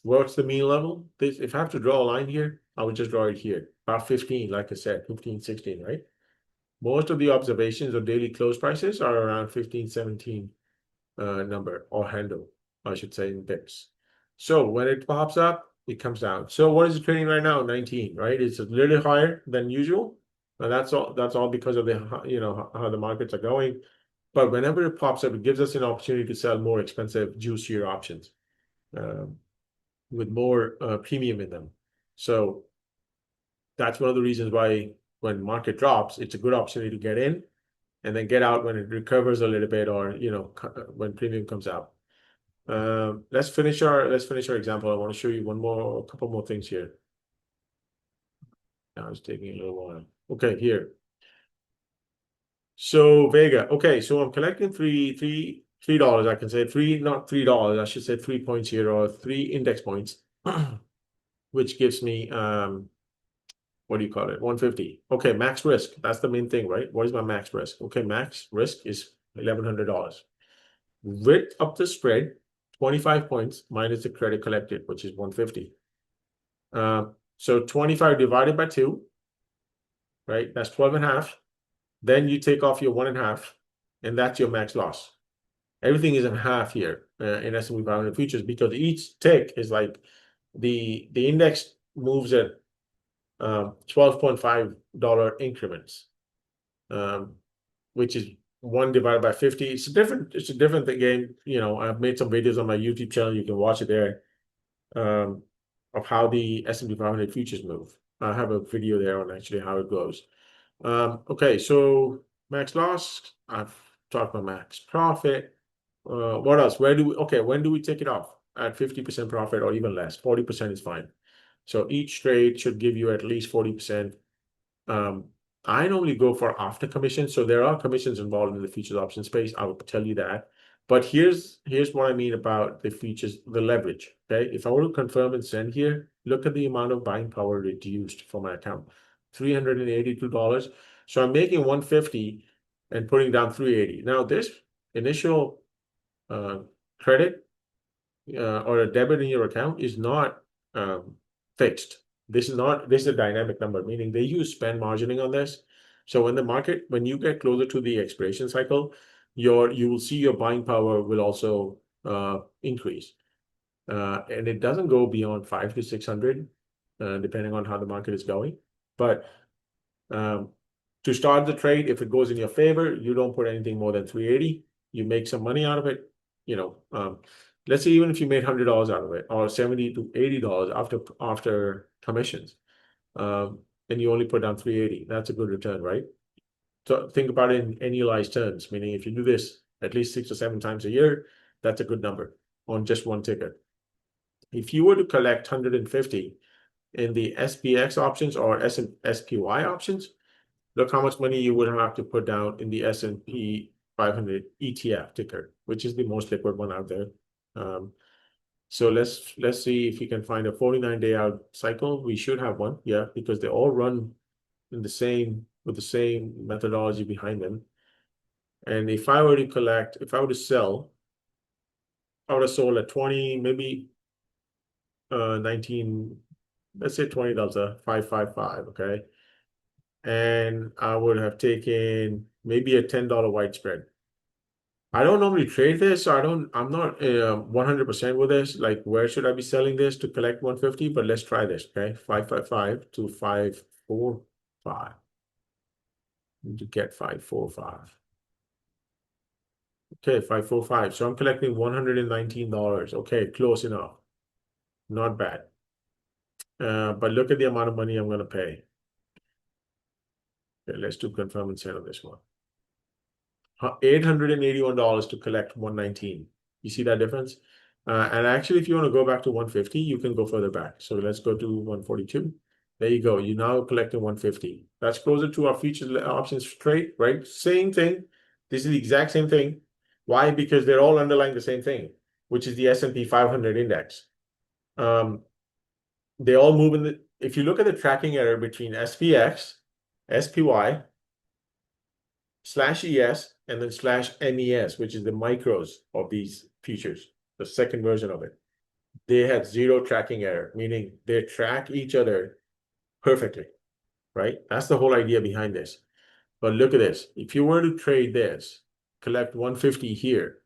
Speaker 1: What's the mean level? If I have to draw a line here, I would just draw it here, about 15, like I said, 15, 16, right? Most of the observations of daily close prices are around 15, 17 number or handle, I should say, in pips. So when it pops up, it comes down. So what is it trading right now? 19, right? It's a little higher than usual. And that's all because of the how the markets are going. But whenever it pops up, it gives us an opportunity to sell more expensive, juicier options with more premium in them. So that's one of the reasons why when market drops, it's a good opportunity to get in and then get out when it recovers a little bit, or when premium comes out. Let's finish our example. I want to show you a couple more things here. Now it's taking a little while. Okay, here. So Vega. Okay, so I'm collecting $3. I can say not $3. I should say 3 points here, or 3 index points, which gives me what do you call it? 150. Okay, max risk. That's the main thing, right? What is my max risk? Okay, max risk is $1,100. Width up the spread, 25 points minus the credit collected, which is 150. So 25 divided by 2, right? That's 12 and a half. Then you take off your 1.5, and that's your max loss. Everything is in half here in S&P 500 futures because each tick is like the index moves at $12.5 increments, um, which is 1 divided by 50. It's a different game. You know, I've made some videos on my YouTube channel. You can watch it there, of how the S&P 500 futures move. I have a video there on actually how it goes. Okay, so max loss, I've talked about max profit. What else? When do we take it off? At 50% profit or even less? 40% is fine. So each trade should give you at least 40%. I normally go for after commission. So there are commissions involved in the futures option space. I will tell you that. But here's what I mean about the features, the leverage. Okay. If I were to confirm and send here, look at the amount of buying power reduced for my account. $382. So I'm making 150 and putting down 380. Now this initial uh, credit or a debit in your account is not fixed. This is a dynamic number, meaning they use spend margining on this. So when you get closer to the expiration cycle, you will see your buying power will also increase. And it doesn't go beyond 5 to 600, depending on how the market is going. But um, to start the trade, if it goes in your favor, you don't put anything more than 380. You make some money out of it. You know, let's say even if you made $100 out of it, or 70 to $80 after commissions, and you only put down 380, that's a good return, right? So think about it in annualized terms, meaning if you do this at least 6 or 7 times a year, that's a good number on just one ticket. If you were to collect 150 in the SPX options or SPY options, look how much money you would have to put down in the S&P 500 ETF ticker, which is the most liquid one out there. So let's see if we can find a 49-day out cycle. We should have one, yeah, because they all run in with the same methodology behind them. And if I were to sell, I would have sold at 20, maybe 19, let's say $20, 555, okay? And I would have taken maybe a $10 white spread. I don't normally trade this, so I'm not 100% with this. Like, where should I be selling this to collect 150? But let's try this, okay? 555 to 545 to get 545. Okay, 545. So I'm collecting $119. Okay, close enough. Not bad. But look at the amount of money I'm going to pay. Okay, let's do confirm and send on this one. $881 to collect 119. You see that difference? And actually, if you want to go back to 150, you can go further back. So let's go to 142. There you go. You're now collecting 150. That's closer to our futures options trade, right? Same thing. This is the exact same thing. Why? Because they're all underlying the same thing, which is the S&P 500 index. They all move in the. If you look at the tracking error between SPX, SPY, /ES and then /MES, which is the micros of these futures, the second version of it. They had zero tracking error, meaning they track each other perfectly, right? That's the whole idea behind this. But look at this. If you were to trade this, collect 150 here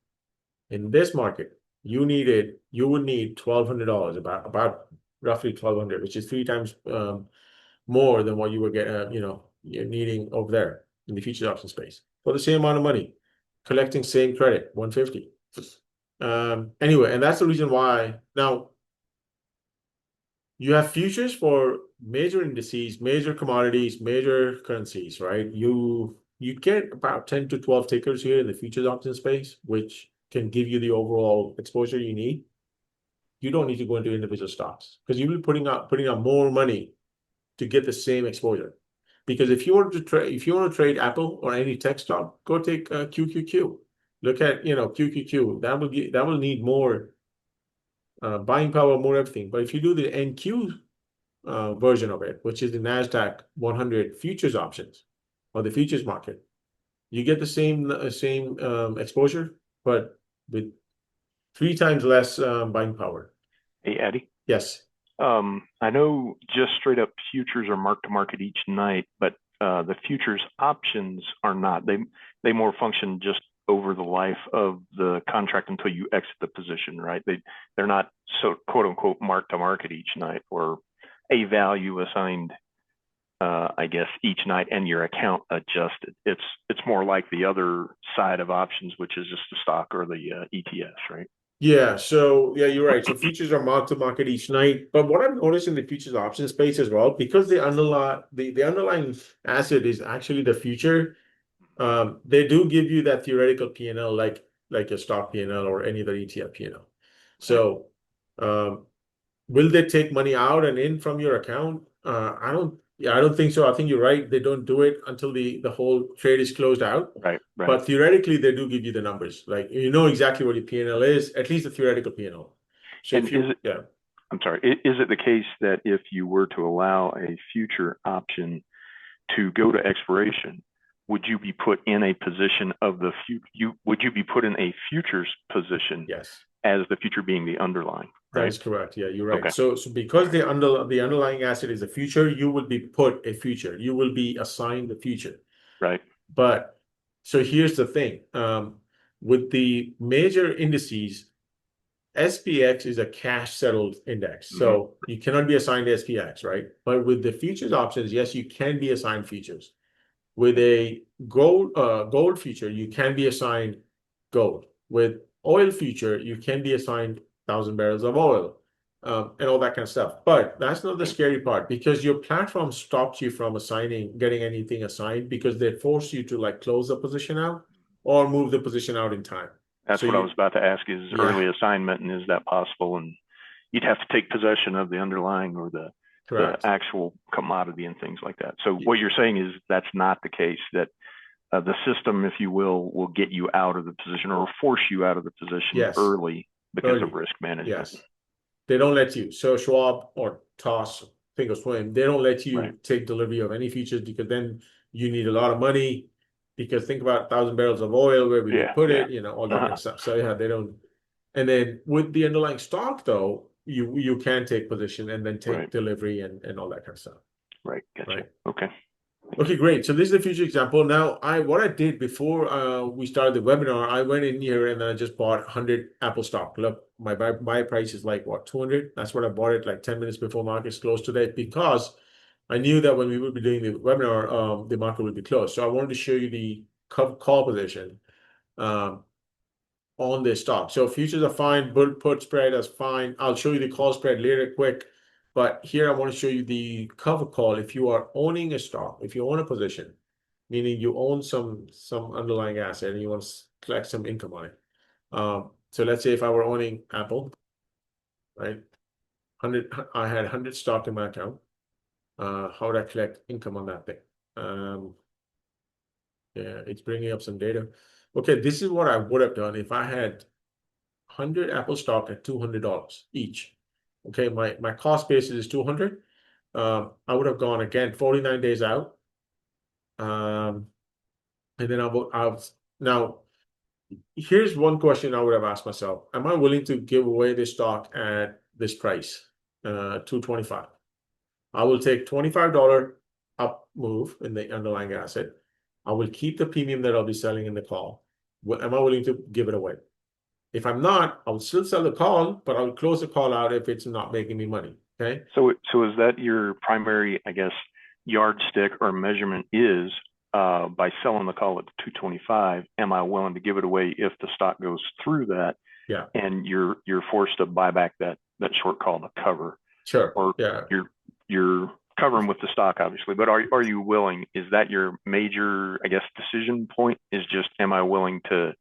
Speaker 1: in this market, you would need $1,200, about roughly 1,200, which is 3 times more than what you were getting, you're needing over there in the futures option space for the same amount of money, collecting same credit, 150. Anyway, and that's the reason why now you have futures for major indices, major commodities, major currencies, right? You get about 10 to 12 tickers here in the futures option space, which can give you the overall exposure you need. You don't need to go into individual stocks because you'll be putting out more money to get the same exposure. Because if you want to trade Apple or any tech stock, go take QQQ. Look at QQQ. That will need more buying power, more everything. But if you do the NQ version of it, which is the Nasdaq 100 futures options or the futures market, you get the same exposure, but with 3 times less buying power.
Speaker 2: Hey, Addy.
Speaker 1: Yes.
Speaker 2: I know just straight up futures are mark to market each night, but the futures options are not. They more function just over the life of the contract until you exit the position, right? They're not so quote unquote mark to market each night or a value assigned, I guess, each night and your account adjusted. It's more like the other side of options, which is just the stock or the ETFs, right?
Speaker 1: Yeah, so yeah, you're right. So futures are marked to market each night. But what I've noticed in the futures option space as well, because the underlying asset is actually the future, they do give you that theoretical P&L like a stock P&L or any other ETF P&L.
Speaker 2: Right.
Speaker 1: So will they take money out and in from your account? I don't think so. I think you're right. They don't do it until the whole trade is closed out.
Speaker 2: Right. Right.
Speaker 1: But theoretically, they do give you the numbers. Like you know exactly what your P&L is, at least the theoretical P&L. So
Speaker 2: And
Speaker 1: if you, yeah,
Speaker 2: I'm sorry, is it the case that if you were to allow a future option to go to expiration, would you be put in a position of the would you be put in a futures position
Speaker 1: yes,
Speaker 2: as the future being the underlying,
Speaker 1: that
Speaker 2: right?
Speaker 1: is correct. Yeah, you're right.
Speaker 2: Okay.
Speaker 1: So because the underlying asset is a future, you will be put a future. You will be assigned the future.
Speaker 2: Right.
Speaker 1: But so here's the thing. With the major indices, SPX is a cash settled index.
Speaker 2: Hmm.
Speaker 1: So you cannot be assigned SPX, right? But with the futures options, yes, you can be assigned futures. With a gold future, you can be assigned gold. With oil future, you can be assigned 1,000 barrels of oil, and all that kind of stuff. But that's not the scary part because your platform stops you from getting anything assigned because they force you to like close the position out or move the position out in time.
Speaker 2: That's
Speaker 1: So
Speaker 2: what I was about to ask, is
Speaker 1: yeah,
Speaker 2: early assignment, and is that possible? And you'd have to take possession of the underlying or the
Speaker 1: correct.
Speaker 2: actual commodity and things like that. So what you're saying is that's not the case, that the system, if you will get you out of the position or force you out of the position
Speaker 1: Yes,
Speaker 2: early because of
Speaker 1: early.
Speaker 2: risk management.
Speaker 1: Yes. They don't let you. So Schwab or Toss, Thinkorswim, they don't let
Speaker 2: Right.
Speaker 1: you take delivery of any futures because then you need a lot of money. Because think about 1,000 barrels of oil, where will you
Speaker 2: Yeah.
Speaker 1: put
Speaker 2: Yeah.
Speaker 1: it? You know, all that kind of stuff. So yeah, they don't. And then with the underlying stock, though, you can take position and then take
Speaker 2: Right.
Speaker 1: delivery and all that kind of stuff.
Speaker 2: Right. Gotcha.
Speaker 1: Right.
Speaker 2: Okay.
Speaker 1: Okay, great. So this is the future example. Now, what I did before we started the webinar, I went in here and I just bought 100 Apple stock. Look, my buy price is like what, 200? That's what I bought it like 10 minutes before market's closed today because I knew that when we would be doing the webinar, the market would be closed. So I wanted to show you the call position um, on this stock. So futures are fine, put spread is fine. I'll show you the call spread later quick. But here I want to show you the cover call. If you are owning a stock, if you own a position, meaning you own some underlying asset and you want to collect some income on it. So let's say if I were owning Apple, right? 100, I had 100 stock in my account. How would I collect income on that thing? Yeah, it's bringing up some data. Okay, this is what I would have done if I had 100 Apple stock at $200 each. Okay, my cost basis is 200. I would have gone again 49 days out. And then now here's one question I would have asked myself. Am I willing to give away this stock at this price? 225. I will take $25 up move in the underlying asset. I will keep the premium that I'll be selling in the call. Am I willing to give it away? If I'm not, I would still sell the call, but I would close the call out if it's not making me money. Okay.
Speaker 2: So is that your primary, I guess, yardstick or measurement is by selling the call at 225? Am I willing to give it away if the stock goes through that?
Speaker 1: Yeah.
Speaker 2: And you're forced to buy back that short call to cover,
Speaker 1: Sure.
Speaker 2: or
Speaker 1: Yeah.
Speaker 2: you're covering with the stock, obviously. But are you willing? Is that your major, I guess, decision point? Is just am I willing to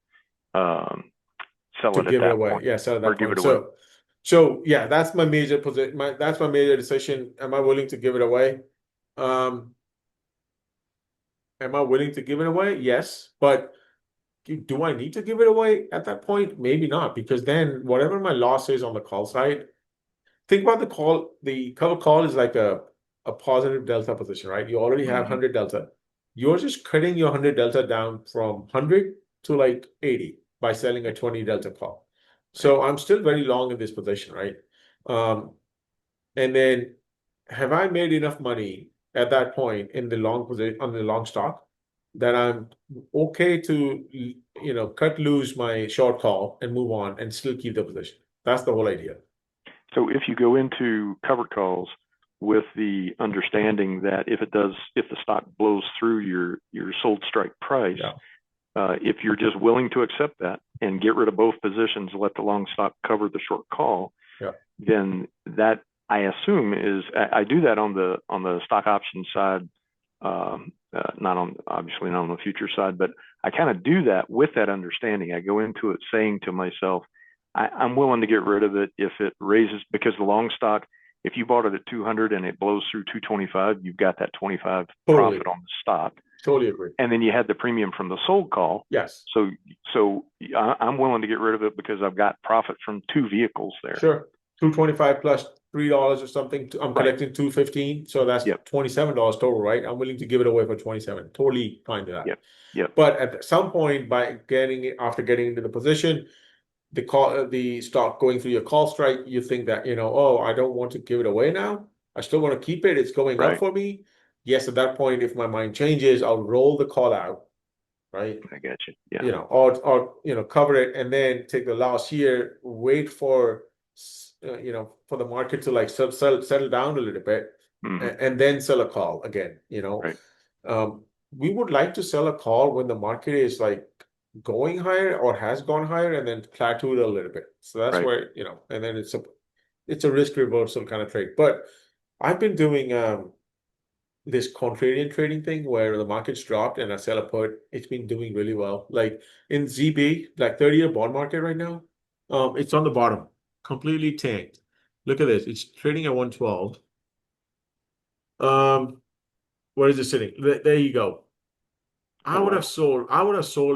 Speaker 2: sell
Speaker 1: To
Speaker 2: it at
Speaker 1: give it
Speaker 2: that
Speaker 1: away.
Speaker 2: point
Speaker 1: Yeah, sell at
Speaker 2: or
Speaker 1: that
Speaker 2: give
Speaker 1: point.
Speaker 2: it away?
Speaker 1: So yeah, that's my major position. That's my major decision. Am I willing to give it away? Um, am I willing to give it away? Yes, but do I need to give it away at that point? Maybe not, because then whatever my loss is on the call side, think about the call. The cover call is like a positive delta position, right? You already have
Speaker 2: Hmm.
Speaker 1: 100 delta. You're just cutting your 100 delta down from 100 to like 80 by selling a 20 delta call.
Speaker 2: Right.
Speaker 1: So I'm still very long in this position, right? Um, and then have I made enough money at that point in the long position on the long stock? that I'm okay to, you know, cut loose my short call and move on and still keep the position. That's the whole idea.
Speaker 2: So if you go into covered calls with the understanding that if the stock blows through your sold strike price,
Speaker 1: Yeah.
Speaker 2: if you're just willing to accept that and get rid of both positions, let the long stock cover the short call,
Speaker 1: Yeah.
Speaker 2: then that, I assume, is, I do that on the stock option side, obviously not on the future side, but I kind of do that with that understanding. I go into it saying to myself, I'm willing to get rid of it if it raises, because the long stock, if you bought it at 200 and it blows through 225, you've got that 25
Speaker 1: Totally.
Speaker 2: profit on the stock.
Speaker 1: Totally agree.
Speaker 2: And then you had the premium from the sold call.
Speaker 1: Yes.
Speaker 2: So I'm willing to get rid of it because I've got profit from two vehicles there.
Speaker 1: Sure. 225 plus $3 or something. I'm
Speaker 2: Right.
Speaker 1: collecting 215, so that's
Speaker 2: Yep.
Speaker 1: $27 total, right? I'm willing to give it away for 27. Totally fine with that.
Speaker 2: Yep. Yep.
Speaker 1: But at some point, after getting into the position, the stock going through your call strike, you think that, you know, oh, I don't want to give it away now. I still want to keep it. It's going up
Speaker 2: Right.
Speaker 1: for me. Yes, at that point, if my mind changes, I'll roll the call out, right?
Speaker 2: I got you. Yeah.
Speaker 1: You know, or you know, cover it and then take the loss here, wait for you know, for the market to like settle down a little bit, and then sell a call again, you know.
Speaker 2: Right.
Speaker 1: We would like to sell a call when the market is like going higher or has gone higher and then plateaued a little bit. So that's
Speaker 2: Right.
Speaker 1: where, you know, and then it's a risk reversal kind of trade. But I've been doing this contrarian trading thing where the market's dropped and I sell a put. It's been doing really well. Like in ZB, like 30-year bond market right now, it's on the bottom, completely tanked. Look at this. It's trading at 112. Where is it sitting? There you go. I would have sold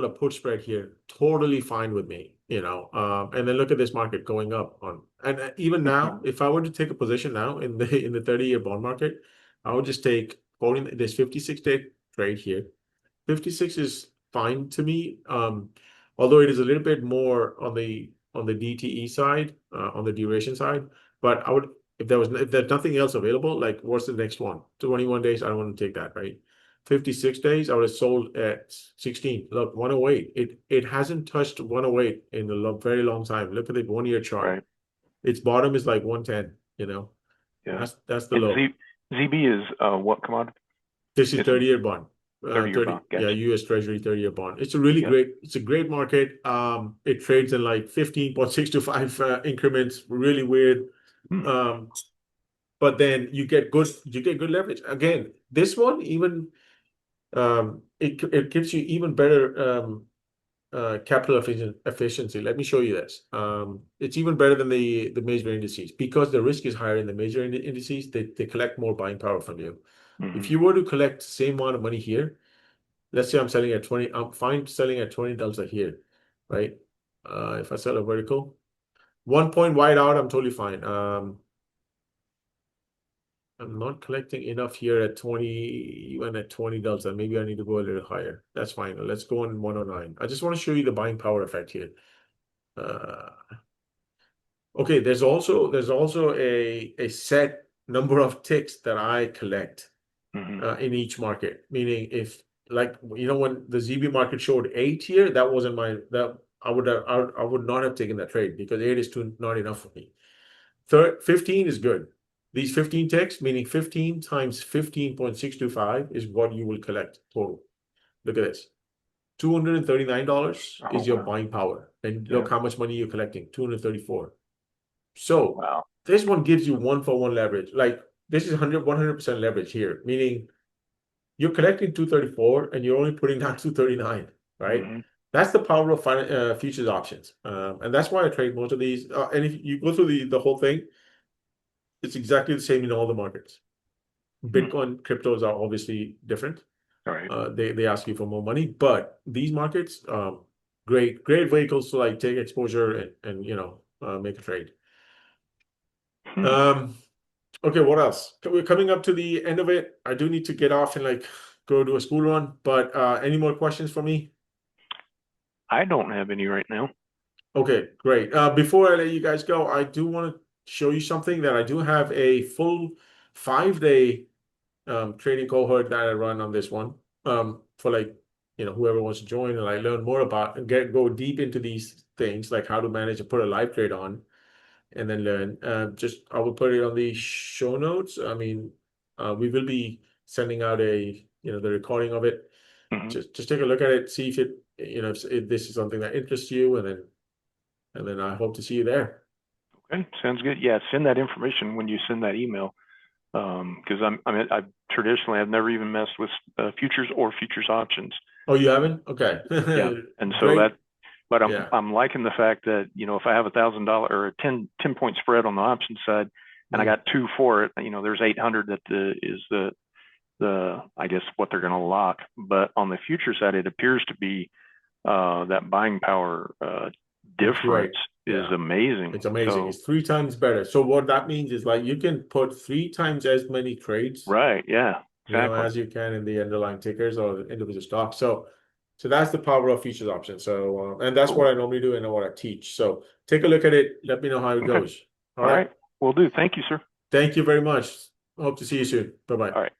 Speaker 1: a put spread here. Totally fine with me, you know. And then look at this market going up on, and even now, if I were to take a position now in the 30-year bond market, I would just take holding this 56-day trade here. 56 is fine to me. Although it is a little bit more on the DTE side, on the duration side, but I would, if there's nothing else available, like what's the next one? 21 days, I don't want to take that, right? 56 days, I would have sold at 16. Look, 108. It hasn't touched 108 in a very long time. Look at the 1-year chart.
Speaker 2: Right.
Speaker 1: Its bottom is like 110, you know.
Speaker 2: Yeah.
Speaker 1: That's the
Speaker 2: And
Speaker 1: low.
Speaker 2: ZB is what commodity?
Speaker 1: This is 30-year bond.
Speaker 2: 30-year bond. Gotcha.
Speaker 1: Yeah, US Treasury 30-year bond. It's a really great, it's a great market. It trades in like 15.625 increments, really weird. But then you get good leverage. Again, this one even it gives you even better capital efficiency. Let me show you this. It's even better than the major indices because the risk is higher in the major indices. They collect more buying power from you. If you were to collect the same amount of money here, let's say I'm selling at 20, I'm fine selling at $20 here, right? If I sell a vertical, 1 point wide out, I'm totally fine. I'm not collecting enough here at 20, even at $20. Maybe I need to go a little higher. That's fine. Let's go on 109. I just want to show you the buying power effect here. Okay, there's also a set number of ticks that I collect in each market. Meaning, if like you know when the ZB market showed 8 here, that wasn't that I would not have taken that trade because 8 is not enough for me. 15 is good. These 15 ticks, meaning 15 times 15.625 is what you will collect total. Look at this. $239 is your buying power. And look how much money you're collecting, 234. So this one gives you 1-for-1 leverage. Like this is 100% leverage here, meaning you're collecting 234 and you're only putting down 239, right? That's the power of futures options. And that's why I trade most of these. And if you go through the whole thing, it's exactly the same in all the markets. Bitcoin, cryptos are obviously different. They ask you for more money, but these markets, great vehicles to like take exposure and you know make a trade. Okay, what else? We're coming up to the end of it. I do need to get off and like go to a school run, but any more questions for me?
Speaker 2: I don't have any right now.
Speaker 1: Okay, great. Before I let you guys go, I do want to show you something that I do have a full 5-day trading cohort that I run on this one for like whoever wants to join and like learn more about and go deep into these things, like how to manage and put a live trade on, and then learn. I will put it on the show notes. I mean, we will be sending out the recording of it.
Speaker 2: Mhm.
Speaker 1: Just take a look at it, see if if this is something that interests you, and then I hope to see you there.
Speaker 2: Okay, sounds good. Yeah, send that information when you send that email. Because I've traditionally I've never even messed with futures or futures options.
Speaker 1: Oh, you haven't? Okay.
Speaker 2: Yeah, and so
Speaker 1: Great.
Speaker 2: but
Speaker 1: Yeah.
Speaker 2: I'm liking the fact that if I have $1,000 or a 10 point spread on the option side, and I got two for it, there's 800 that is the I guess what they're going to lock. But on the future side, it appears to be that buying power
Speaker 1: It's great.
Speaker 2: difference is
Speaker 1: Yeah.
Speaker 2: amazing.
Speaker 1: It's amazing.
Speaker 2: So
Speaker 1: It's 3 times better. So what that means is like you can put 3 times as many trades,
Speaker 2: right, yeah, exactly.
Speaker 1: as you can in the underlying tickers or the individual stocks. So that's the power of futures options. So and that's what
Speaker 2: Cool.
Speaker 1: I normally do and what I teach. So take a look at it. Let me know how it
Speaker 2: Okay.
Speaker 1: goes. All
Speaker 2: All
Speaker 1: right.
Speaker 2: right. Will do. Thank you, sir.
Speaker 1: Thank you very much. Hope to see you soon. Bye bye.
Speaker 2: All right.